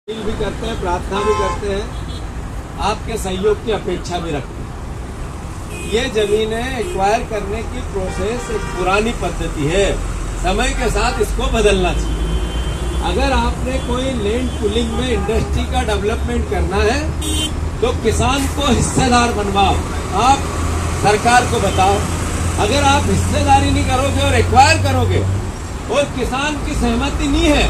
भी करते हैं, प्रार्थना भी करते हैं, आपके सहयोग की अपेक्षा भी रखते हैं। ये जमीनें एक्वायर करने की प्रोसेस एक पुरानी पद्धति है, समय के साथ इसको बदलना चाहिए। अगर आपने कोई लैंड पुलिंग में इंडस्ट्री का डेवलपमेंट करना है तो किसान को हिस्सेदार बनवाओ, आप सरकार को बताओ। अगर आप हिस्सेदारी नहीं करोगे और एक्वायर करोगे और किसान की सहमति नहीं है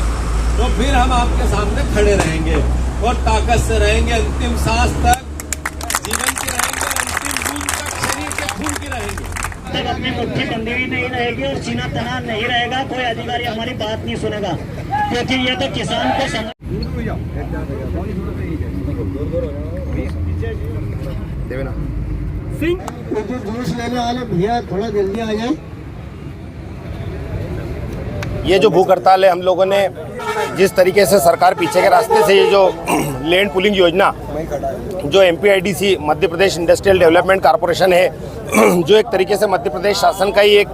तो फिर हम आपके सामने खड़े रहेंगे और ताकत से रहेंगे, अंतिम सांस तक जीवन की रहेंगे, अंतिम बूंद तक शरीर के खून की रहेंगे। तक अपनी मुट्ठी बंधी हुई नहीं रहेगी और सीना तना नहीं रहेगा। कोई अधिकारी हमारी बात नहीं सुनेगा, क्योंकि ये तो किसान को जूस लेने वाले भैया थोड़ा जल्दी आ जाए। ये जो भूख हड़ताल है, हम लोगों ने जिस तरीके से सरकार पीछे के रास्ते से ये जो लैंड पुलिंग योजना जो MPIDC Madhya Pradesh industrial development corporation है, जो एक तरीके से मध्य प्रदेश शासन का ही एक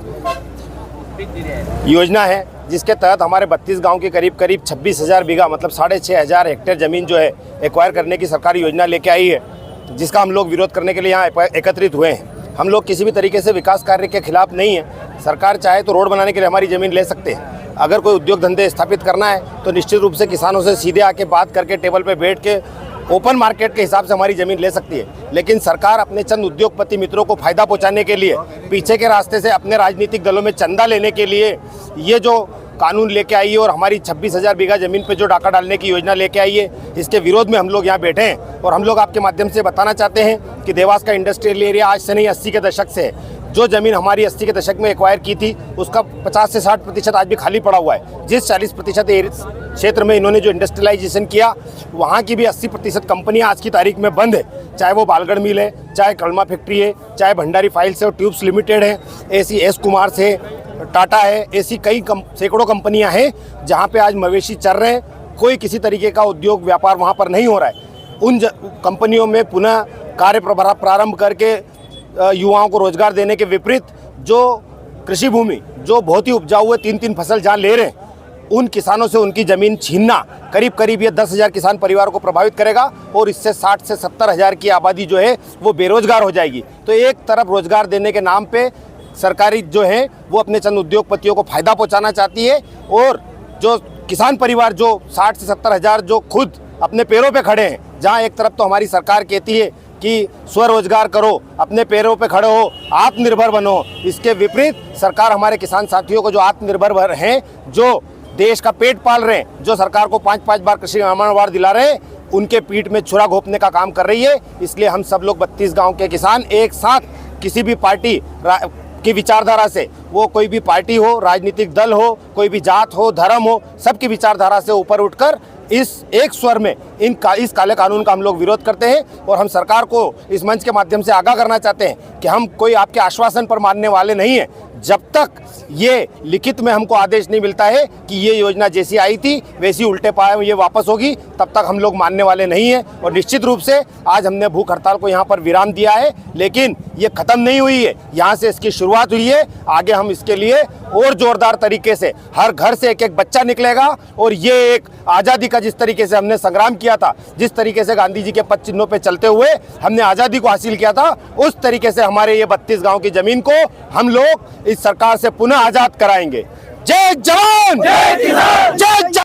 योजना है, जिसके तहत हमारे 32 गांव के करीब 26,000 बीघा मतलब 6,500 हेक्टेयर ज़मीन जो है एक्वायर करने की सरकार योजना लेके आई है, जिसका हम लोग विरोध करने के लिए यहाँ एकत्रित हुए हैं। हम लोग किसी भी तरीके से विकास कार्य के खिलाफ नहीं है। सरकार चाहे तो रोड बनाने के लिए हमारी ज़मीन ले सकते हैं। अगर कोई उद्योग धंधे स्थापित करना है तो निश्चित रूप से किसानों से सीधे आके बात करके टेबल पे बैठ के ओपन मार्केट के हिसाब से हमारी ज़मीन ले सकती है। लेकिन सरकार अपने चंद उद्योगपति मित्रों को फ़ायदा पहुंचाने के लिए पीछे के रास्ते से अपने राजनीतिक दलों में चंदा लेने के लिए ये जो कानून लेके आई है और हमारी 26,000 बीघा ज़मीन पे जो डाका डालने की योजना लेके आई है, इसके विरोध में हम लोग यहाँ बैठे हैं। और हम लोग आपके माध्यम से बताना चाहते हैं कि देवास का इंडस्ट्रियल एरिया आज से नहीं 80 के दशक से है। जो ज़मीन हमारी 80 के दशक में एक्वायर की थी उसका 50 से 60% आज भी खाली पड़ा हुआ है। जिस 40% क्षेत्र में इन्होंने जो इंडस्ट्रियलाइजेशन किया, वहाँ की भी 80% कंपनियाँ आज की तारीख में बंद है। चाहे वो बालगढ़ मिल है, चाहे कलमा फैक्ट्री है, चाहे भंडारी फाइल्स है और ट्यूब्स लिमिटेड है, ऐसी एस कुमार से टाटा है, ऐसी कई सैकड़ों कंपनियां हैं जहां पे आज मवेशी चर रहे हैं। कोई किसी तरीके का उद्योग व्यापार वहां पर नहीं हो रहा है। उन कंपनियों में पुनः कार्य प्रारंभ करके युवाओं को रोजगार देने के विपरीत जो कृषि भूमि जो बहुत ही उपजाऊ हुए 3-3 फसल जहाँ ले रहे हैं, उन किसानों से उनकी ज़मीन छीनना करीब ये 10,000 किसान परिवारों को प्रभावित करेगा और इससे 60 से 70 हज़ार की आबादी जो है वो बेरोजगार हो जाएगी। तो एक तरफ रोजगार देने के नाम पे सरकारी जो है वो अपने चंद उद्योगपतियों को फ़ायदा पहुंचाना चाहती है और जो किसान परिवार जो 60 से 70 हज़ार जो खुद अपने पैरों पे खड़े हैं, जहां एक तरफ तो हमारी सरकार कहती है कि स्वरोजगार करो, अपने पैरों पे खड़े हो, आत्मनिर्भर बनो, इसके विपरीत सरकार हमारे किसान साथियों को जो आत्मनिर्भर हैं, जो देश का पेट पाल रहे हैं, जो सरकार को 5-5 बार कृषि अवार्ड दिला रहे हैं, उनके पीठ में छुरा घोंपने का काम कर रही है। इसलिए हम सब लोग 32 गाँव के किसान एक साथ किसी भी पार्टी की विचारधारा से, वो कोई भी पार्टी हो, राजनीतिक दल हो, कोई भी जात हो, धर्म हो, सबकी विचारधारा से ऊपर उठकर इस एक स्वर में इस काले कानून का हम लोग विरोध करते हैं। और हम सरकार को इस मंच के माध्यम से आगाह करना चाहते हैं कि हम कोई आपके आश्वासन पर मानने वाले नहीं हैं। जब तक ये लिखित में हमको आदेश नहीं मिलता है कि ये योजना जैसी आई थी वैसी उल्टे पाए में ये वापस होगी, तब तक हम लोग मानने वाले नहीं हैं। और निश्चित रूप से आज हमने भूख हड़ताल को यहाँ पर विराम दिया है, लेकिन ये ख़त्म नहीं हुई है। यहाँ से इसकी शुरुआत हुई है। आगे हम इसके लिए और ज़ोरदार तरीके से हर घर से एक बच्चा निकलेगा और ये एक आज़ादी का जिस तरीके से हमने संग्राम किया था, जिस तरीके से गांधी जी के पद चिन्हों पे चलते हुए हमने आज़ादी को हासिल किया था, उस तरीके से हमारे ये 32 गांव की ज़मीन को हम लोग इस सरकार से पुनः आज़ाद कराएंगे। जय जवान, जय किसान, जय